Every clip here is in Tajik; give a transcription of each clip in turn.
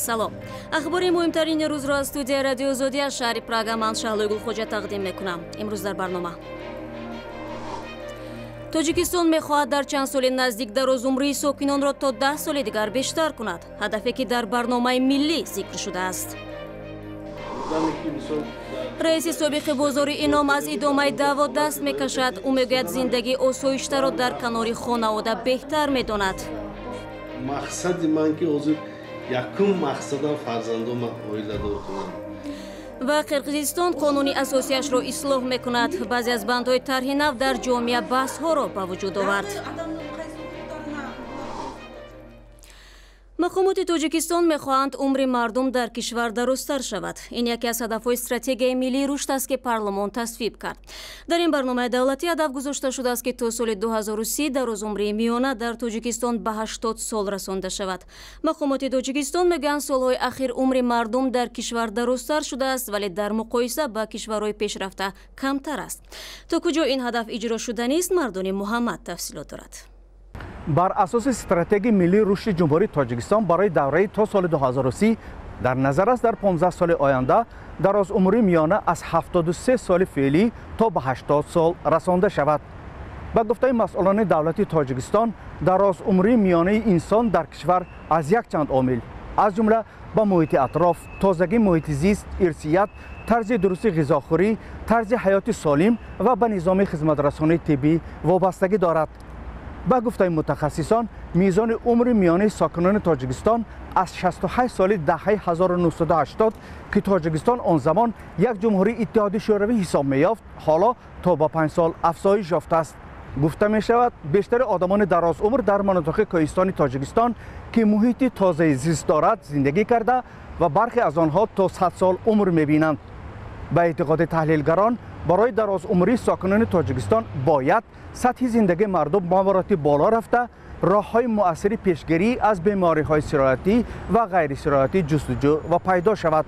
салом. ахбори муҳимтарини рӯзро аз студияи радиои Озодӣ аз шаҳри Прага ман Шаҳлои Гулхоҷа тақдим мекунам. имрӯз дар барнома Тоҷикистон мехоҳад дар чанд соли наздик дарозумрии сокинонро то 10 соли дигар бештар кунад. ҳадафе ки дар барномаи миллӣ зикр шудааст. раиси собиқи бозори ином аз идомаи даъво даст мекашад. ӯ мегӯяд зиндагии осоиштаро дар канори хонавода беҳтар медонад. мақсади ман ки ҳозир якум мақсадам фарзандома оиладор кунам. ва Қирғизистон қонуни асосияшро ислоҳ мекунад. баъзе аз бандҳои тарҳи нав дар ҷомеа баҳсҳоро ба вуҷуд овард. мақомоти Тоҷикистон мехоҳанд умри мардум дар кишвар дарозтар шавад. ин яке аз ҳадафҳои стратегияи миллии рушд аст ки парлумон тасвиб кард. дар ин барномаи давлатӣ ҳадаф гузошта шудааст ки то соли 2030 дарозумрии миёна дар Тоҷикистон ба 80 сол расонда шавад. мақомоти Тоҷикистон мегӯянд солҳои ахир умри мардум дар кишвар дарозтар шудааст, вале дар муқоиса ба кишварҳои пешрафта камтар аст. то куҷо ин ҳадаф иҷро шуданист, Мардони Муҳаммад тафсилот дорад. бар асоси стратегияи миллии рушди ҷумҳурии Тоҷикистон барои давраи то соли 2030 дар назар аст дар 15 соли оянда дарозумрии миёна аз 73 соли феълӣ то ба 80 сол расонда шавад. ба гуфтаи масъулони давлати Тоҷикистон, дарозумрии миёнаи инсон дар кишвар аз якчанд омил, аз ҷумла ба муҳити атроф, тозагии муҳити зист, ирсият, тарзи дурусти ғизохӯрӣ, тарзи ҳаёти солим ва ба низоми хизматрасонии тиббӣ вобастагӣ дорад. ба гуфтаи мутахассисон, мизони умри миёнаи сокинони Тоҷикистон аз 68 солидаҳаи 1980 ки Тоҷикистон он замон як ҷумҳурии иттиҳоди шӯравӣ ҳисоб меёфт, ҳоло то ба 5 сол афзоиш ёфтааст. гуфта мешавад, бештари одамони дарозумр дар манотиқи кӯҳистони Тоҷикистон ки муҳити тозаи зист дорад зиндагӣ карда ва бархе аз онҳо то 100 сол умр мебинанд. ба эътиқоди таҳлилгарон, барои дарозумрии сокинони Тоҷикистон бояд сатҳи зиндагии мардум ба маротиб боло рафта, роҳҳои муассири пешгирӣ аз бемориҳои сироятӣ ва ғайрисироятӣ ҷустуҷӯ ва пайдо шавад.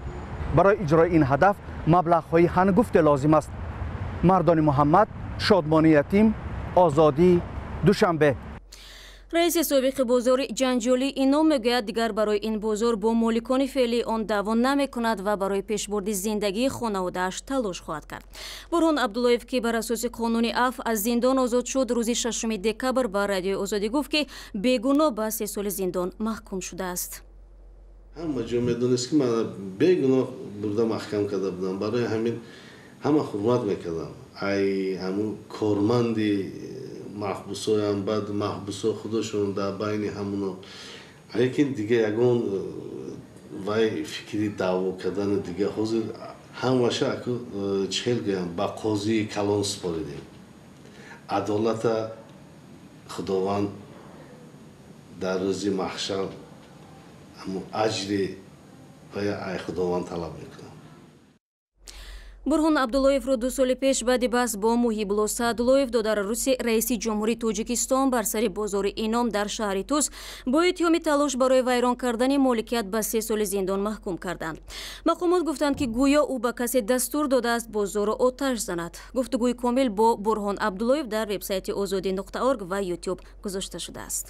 барои иҷрои ин ҳадаф маблағҳои ҳангуфте лозим аст. Мардони Муҳаммад, Шодмони Ятим, Озодӣ, Душанбе. раиси собиқи бозори ҷанҷолии ином мегӯяд дигар барои ин бозор бо моликони феълӣ он даъво намекунад ва барои пешбурди зиндагии хонаводааш талош хоҳад кард. Бурҳон Абдуллоев, ки бар асоси қонуни афв аз зиндон озод шуд, рӯзи 6 декабр ба радиои Озодӣ гуфт ки бегуноҳ ба 3 соли зиндон маҳкум шудааст. ҳама ҷо медонист ки ман бегуноҳ бурда маҳкам карда будам. барои ҳамин ҳама ҳурмат мекардам. ай ҳамун корманди маҳбусоям, баъд маҳбусо худошон дар байни ҳамуно. лекин дига ягон вай фикри даъво кардани дига ҳозир ҳамаша аку чӣ хел гӯям ба қозии калон супоридем. адолата худованд дар рӯзи маҳшар ҳамун аҷри вай ай худованд талаб мекунад. Бурҳон Абдуллоевро 2 соли пеш баъди баҳс бо Муҳибулло Саъдуллоев, додараруси раиси ҷумҳурии Тоҷикистон, бар сари бозори ином дар шаҳри Туз бо иттиҳоми талош барои вайрон кардани моликият ба 3 соли зиндон маҳкум карданд. мақомот гуфтанд ки гӯё ӯ ба касе дастур додааст бозорро оташ занад. гуфтугӯи комил бо Бурҳон Абдуллоев дар вебсайти озодӣ.орг ва YouTube гузошта шудааст.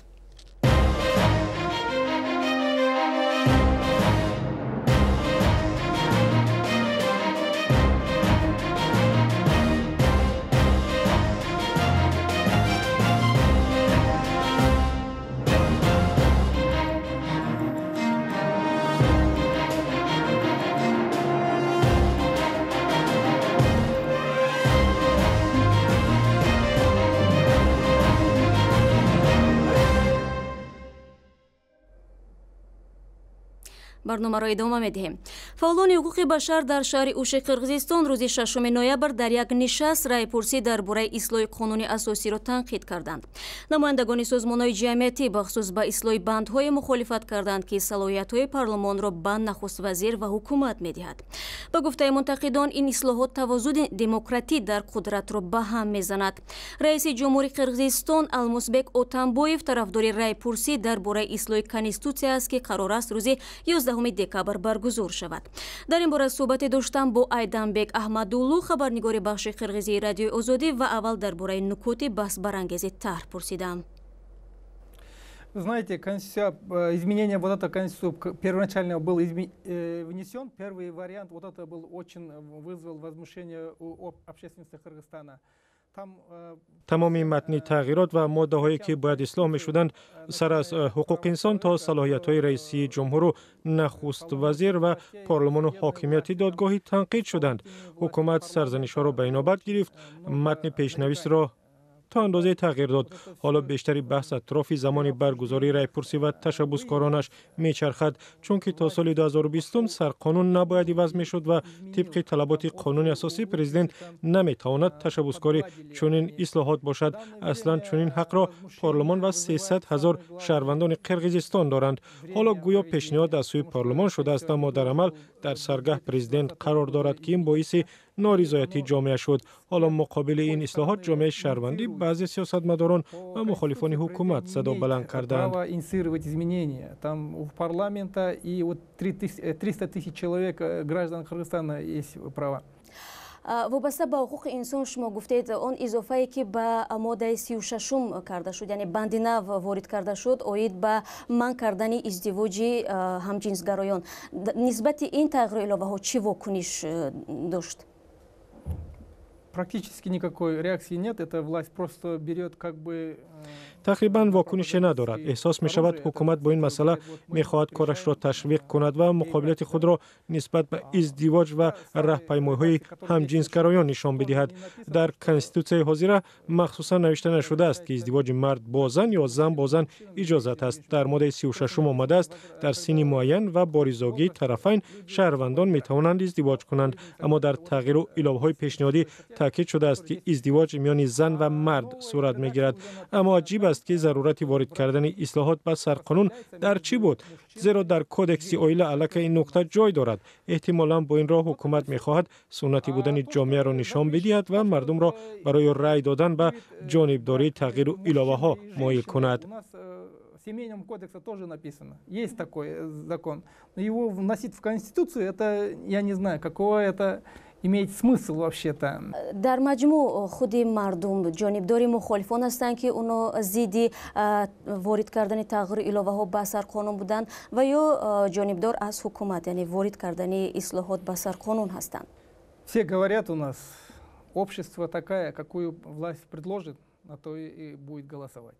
барномаро идома медиҳем. фаъолони ҳуқуқи башар дар шаҳри Ӯши, Қирғизистон рӯзи 6 ноябр дар як нишаст раъйпурсӣ дар бораи ислоҳи қонуни асосиро танқид карданд. намояндагони созмонҳои ҷамъиятӣ бахусус ба ислоҳи бандҳое мухолифат карданд ки салоҳиятҳои парлумонро ба нахуст-вазир ва ҳукумат медиҳад. ба гуфтаи мунтақидон, ин ислоҳот тавозуни демократӣ дар қудратро ба ҳам мезанад. раиси ҷумҳурии Қирғизистон Алмусбек Отамбоев тарафдори раъйпурсӣ дар бораи ислоҳи конститутсия аст ки қарор аст рӯзи 11 декабр баргузор шавад. дар ин бора суҳбате доштам бо Айданбек Аҳмадуллу, хабарнигори бахши қирғизии радиои Озодӣ, ва аввал дар бораи нукоти баҳсбарангези тарҳ пурсидам. Знаете, изменение вот этой конституции первоначально был внесен. Первый вариант вот это был очень вызвал возмущение у общественности Кыргызстана. تمامی متن تغییرات و ماده‌هایی که باید اصلاح می‌شدند سر از حقوق انسان تا صلاحیت‌های رئیسی جمهور و نخست وزیر و پارلمان و حاکمیت دادگاهی تنقید شدند. حکومت سرزنش‌ها را به اینابت گرفت، متن پیشنویس را تا اندازه تغییر داد. حالا بیشتری بحث اطراف زمان برگزاری رایپرسی و تشبسکارانش میچرخد، چون که تا سال 2020 سرقانون نباید عوض میشد و طبق طلبات قانون اساسی پرزیدنت نمیتواند تشبسکاری چنین اصلاحات باشد. اصلا چنین حق را پارلمان و 300,000 شهروندان قرقیزستان دارند. حالا گویا پیشنهاد از سوی پارلمان شده است، اما در عمل در سرگاه پرزیدنت قرار دارد که این باعث نارضایتی جامعه شد. حالا مقابل این اصلاحات جامعه شهروندی بعضی سیاستمداران و مخالفان حکومت صدا بلند کردند. Там в парламента и вот 300 тысяч человек граждан Кыргызстана есть права. وابسته به حقوق انسان شما گفتید اون اضافه‌ای که به ماده 36 کرده شد، یعنی بند 9 وارد کرده شد، اوید به منع کردن ازدواج همجنسگرایان، نسبت این تغییر الهه ها چی واکنش داشت؟ Практически никакой реакции нет. Эта власть просто берет как бы تقریبا واکنش ندارد. احساس می شود حکومت با این مسئله می خواهد کارش را تشویق کند و مقابلیت خود را نسبت به ازدواج و راهپیمایی‌های همجنسگرایان نشان بدهد. در کنستیتوسیای حاضره مخصوصا نوشته نشده است که ازدواج مرد با زن یا زن با زن اجازت است. در ماده 36 آمده است در سن معین و با رضایت طرفین شهروندان می توانند ازدواج کنند، اما در تغییر و الهه‌های پیشنهادی تاکید شده است که ازدواج میان زن و مرد صورت می گیرد. اما عجیب است که ضرورت وارد کردن اصلاحات به سرقانون در چی بود؟ زیرا در کودکس عائله علاقه این نکته جای دارد. احتمالاً با این راه حکومت می‌خواهد سنتی بودن جامعه را نشان بدهد و مردم را برای رأی دادن به جانبداری تغییر و الهه‌ها مایل کند. В Семейном кодексе тоже написано. Есть такой закон. Но его вносить в Конституцию, это, я не знаю, какого это имеет смысл вообще-то. در مجموع خود مردم جانبداری مخالفان هستند که اونا ضد وارد کردن تغییر الهه ها به سر قانون بودند و یا جانبدار از حکومت، یعنی وارد کردن اصلاحات به سر قانون هستند. Все говорят у нас, общество такая, какую власть предложит, на то и будет голосовать.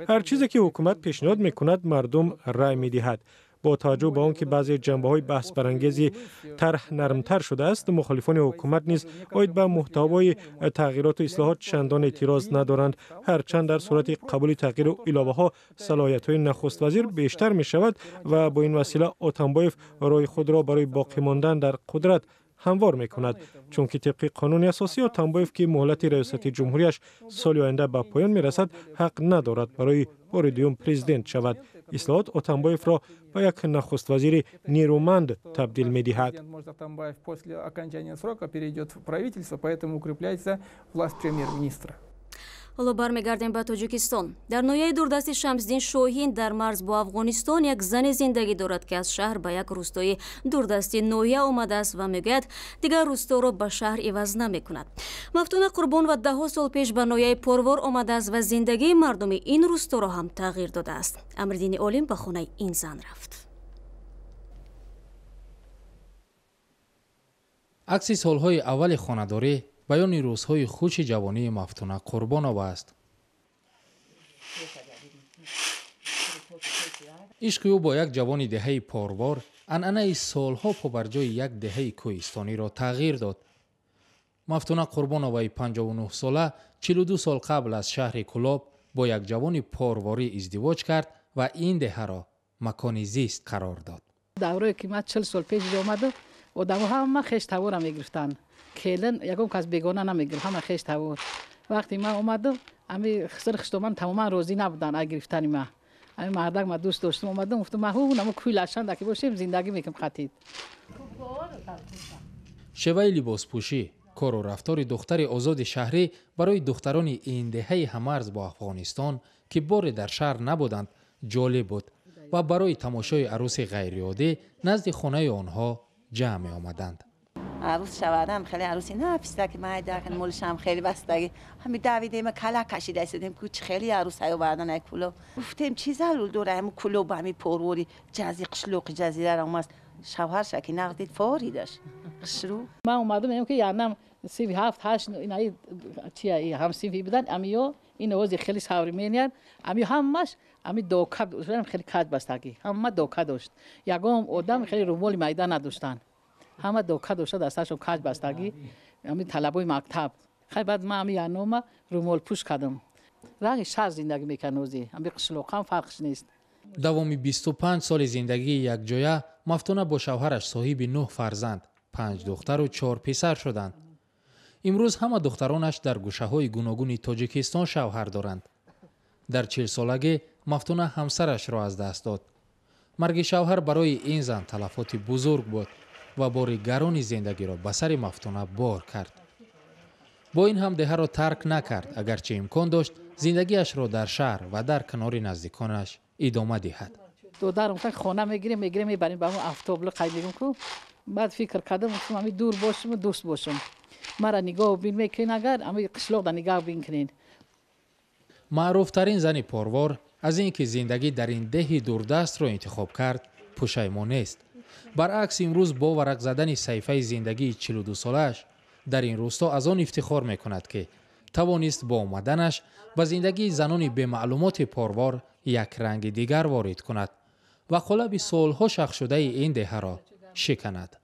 هر چیزی که حکومت پیشنهاد میکند مردم رای میدهد. با توجه به آنکه بعضی جنبه‌های بحث برانگیزی طرح نرمتر شده است، مخالفان حکومت نیز باید به محتوای تغییرات و اصلاحات چندان اعتراض ندارند، هرچند در صورت قبول تغییر و الهه‌ها صلاحیت‌های نخست وزیر بیشتر می شود و با این وسیله آتمبایف رای خود را برای باقی ماندن در قدرت هموار می کند، چون که طبق قانون اساسی آتمبایف که مهلت ریاست جمهوریش سال آینده به پایان می رسد حق ندارد برای بار دوم پرزیدنت شود. اصلاحات آتمبایف را به یک نخست وزیر نیرومند تبدیل می دهد. حالا برمیگردیم به تاجیکستان. در ناحیه دوردست شمسدین شاهین در مرز با افغانستان یک زن زندگی دارد که از شهر به یک روستای دوردستی ناحیه آمده است و میگوید دیگر روستا را به شهر عوض نمیکند. مفتون قربان و 10 سال پیش به ناحیه پروار آمده است و زندگی مردم این روستا را هم تغییر داده است. امردین عالم به خانه این زن رفت. عکس سالهای اول خانه‌داری بیان روزهای خوش جوانی مفتونه قربانوف است. عشق او با یک جوان دهه پروار عنعنه سالها پابرجای یک دهه کوهستانی را تغییر داد. مفتونه قربانوف 59 ساله 42 سال قبل از شهر کلاب با یک جوان پرواری ازدواج کرد و این دهه را مکان زیست قرار داد. دوره که من 40 سال پیش آمد آدم‌ها همه خشت‌هوا می‌گرفتن. کلن یکم کس بیگانه نمیگیره، همه خشت‌هوا. وقتی من اومدم امی خسته من تماما راضی نبودن از گرفتن من. امی مردک ما دوست داشتم اومدم گفتم ما اونم کوی لشند که باشیم زندگی میکنم خطید. شیوه لباس پوشی، کار و رفتار دختر آزاد شهری برای دختران این دهه همرز با افغانستان که بار در شهر نبودند جالب بود و برای تماشای عروس غیرعادی نزد خانه آنها جمع آمدند. عروس شوهرم خیلی عروسی نه پیسته که من داخل مولش هم خیلی بستگی همین داویده ما کلا کشیده استیم که خیلی عروس های وردن یک کلو گفتیم چیزا رو دوره هم کلو با می پروری جزی قشلوق جزیره را ماست شوهر شکی نقدید فوری داشت قشرو من اومدم میگم که یعنی 37 8 اینای چیه هم سیفی بدن امیو این وضع خیلی سوری میاد امیو همش امی دوکا خیلی کج بستگی همه دوکا داشت یگام آدم خیلی رومول میدان نداشتن همه دوکا داشت دستشون کج بستگی امی طلبای مکتب خیلی بعد من امی انوما رومول پوش کردم رنگ شهر زندگی میکنم اوزی امی قشلوقم فرقش نیست دوامی 25 سال زندگی یک جایه مفتونه با شوهرش صاحب 9 فرزند 5 دختر و 4 پسر شدند. امروز همه دخترانش در گوشه‌های گوناگون تاجیکستان شوهر دارند. در 40 سالگی مفتونه همسرش را از دست داد. مرگ شوهر برای این زن تلفات بزرگ بود و بار گران زندگی را به سر مفتونه بار کرد. با این هم ده را ترک نکرد اگرچه امکان داشت زندگیش را در شهر و در کنار نزدیکانش ادامه دهد. دخترم که خانه میگیریم میبریم به اون افتابل قایم میگم که بعد فکر کردم که من دور باشم دوست باشم مرا نگاه بین میکنین اگر اما قشلاق نگاه بین کنین. معروف ترین زن پروار از اینکه زندگی در این ده دوردست را انتخاب کرد پشیمان است. برعکس امروز با ورق زدن صحیفه زندگی 42 سالش در این روستا از آن افتخار میکند که توانست با آمدنش به زندگی زنان به معلومات پروار یک رنگ دیگر وارد کند و قالب سالها شخ شده این ده را شکند.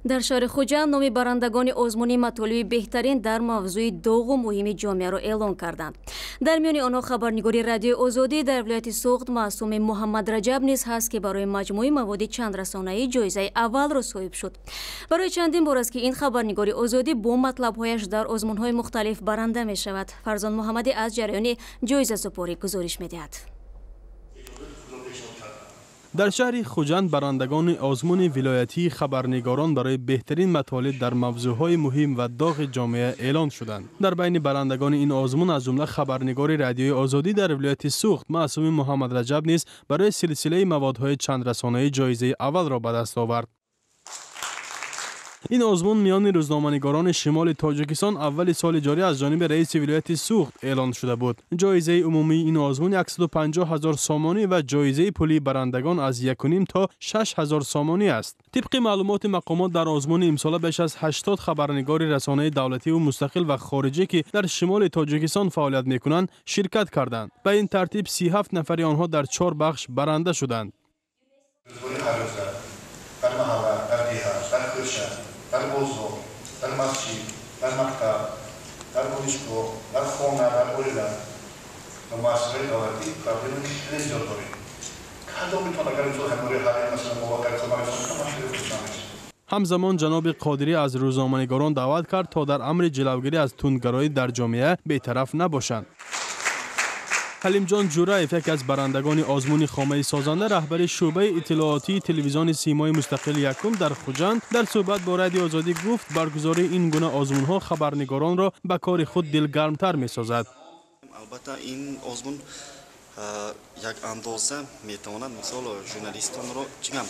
در شهر خوجند نام برندگان آزمون مطالب بهترین در موضوع داغ و مهم جامعه را اعلام کردند. در میان آنها خبرنگاری رادیو آزادی در ولایت سوخت معصوم محمد رجب نیز هست که برای مجموعه مواد چند رسانه‌ای جایزه اول را صاحب شد. برای چندین بار است که این خبرنگاری آزادی با مطلب‌هایش در آزمون‌های مختلف برنده می‌شود. فرزان محمدی از جریان جایزه سپاری گزارش می‌دهد. در شهر خوجند برندگان آزمون ولایتی خبرنگاران برای بهترین مطالب در موضوعهای مهم و داغ جامعه اعلان شدند. در بین برندگان این آزمون از جمله خبرنگار رادیوی آزادی در ولایت سوخت معصوم محمد رجب نیز برای سلسله موادهای چند رسانه‌ای جایزه اول را به دست آورد. این آزمون میان روزنامه‌نگاران شمال تاجیکستان اول سال جاری از جانب رئیس ولایت سوخت اعلان شده بود. جایزه عمومی این آزمون 150,000 سامانی و جایزه پولی برندگان از 1.5 تا 6,000 سامانی است. طبق معلومات مقامات در آزمون امسال بیش از 80 خبرنگار رسانه دولتی و مستقل و خارجی که در شمال تاجیکستان فعالیت می‌کنند شرکت کردند. به این ترتیب 37 نفر آنها در 4 بخش برنده شدند. در بزرگ، در مسجد، در مکتب، در دانشگاه، در خانه، در اولیدن و مؤسسه دولتی پرابلم خیلی زیاد داریم. کدام میتونه اگر اینجور هموری حالی مثلا مواقع خبرشون کم خیلی خوش نمیشه. همزمان جناب قادری از روزنامه‌نگاران دعوت کرد تا در امر جلوگیری از تندگرایی در جامعه بی‌طرف نباشند. حلیم جان جورایف یک از برندگان آزمون خامه سازنده رهبر شعبه اطلاعاتی تلویزیون سیمای مستقل یکم در خوجند در صحبت با رادیو آزادی گفت برگزاری این گونه آزمون ها خبرنگاران را به کار خود دلگرمتر می سازد. البته این آزمون یک اندازه میتواند مثال ژورنالیستان را چیگم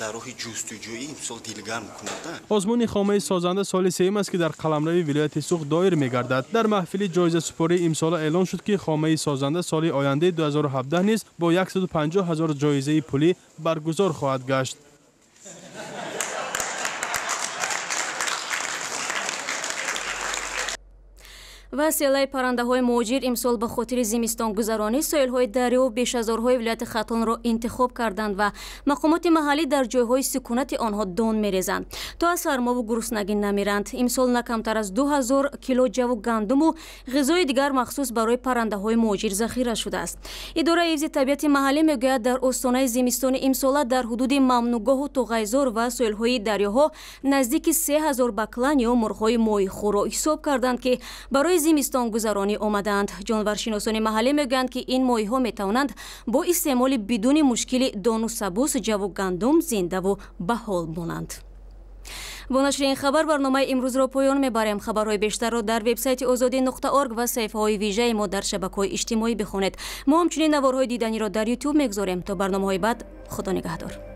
در راه جستجویی مثال دلگرم کند. آزمون خامه سازنده سال سوم است که در قلمرو ولایت سوخت دایر میگردد. در محفل جایزه سپاری امسال اعلان شد که خامه سازنده سال آینده 2017 نیز با 150,000 جایزه پولی برگزار خواهد گشت. و سیلای پرنده‌های موجیر امسال به خاطر زمستان گذرانی ساحل‌های دریا و بیش‌ازارهای ولایت ختان را انتخاب کردند و مقامات محلی در جای‌های سکونت آنها دان می‌ریزند تا از سرما و گرسنگی نمیرند. امسال نه کمتر از 2000 کیلو جو گندم و غذای دیگر مخصوص برای پرنده‌های موجیر ذخیره شده است. اداره حفظ طبیعت محلی میگوید در استانه زمستان امسال در حدود ممنوعگاه و توغیزار و ساحل‌های دریاها نزدیک 3000 بکلن یا مرغ‌های ماهیخوار را حساب کردند که برای زمستان گذرانی آمدند. جانورشناسان محلی میگویند که این ماهی‌ها میتوانند با استعمال بدون مشکل دان و سبوس جو گندم زنده و بحال مانند. با نشر این خبر برنامه امروز را پایان میبریم. خبرهای بیشتر را در وبسایت azadi.org و صفحه‌های ویژه ما در شبکه‌های اجتماعی بخوانید. ما همچنین نوارهای دیدنی را در یوتیوب میگذاریم. تا برنامه‌های بعد خدا نگهدار.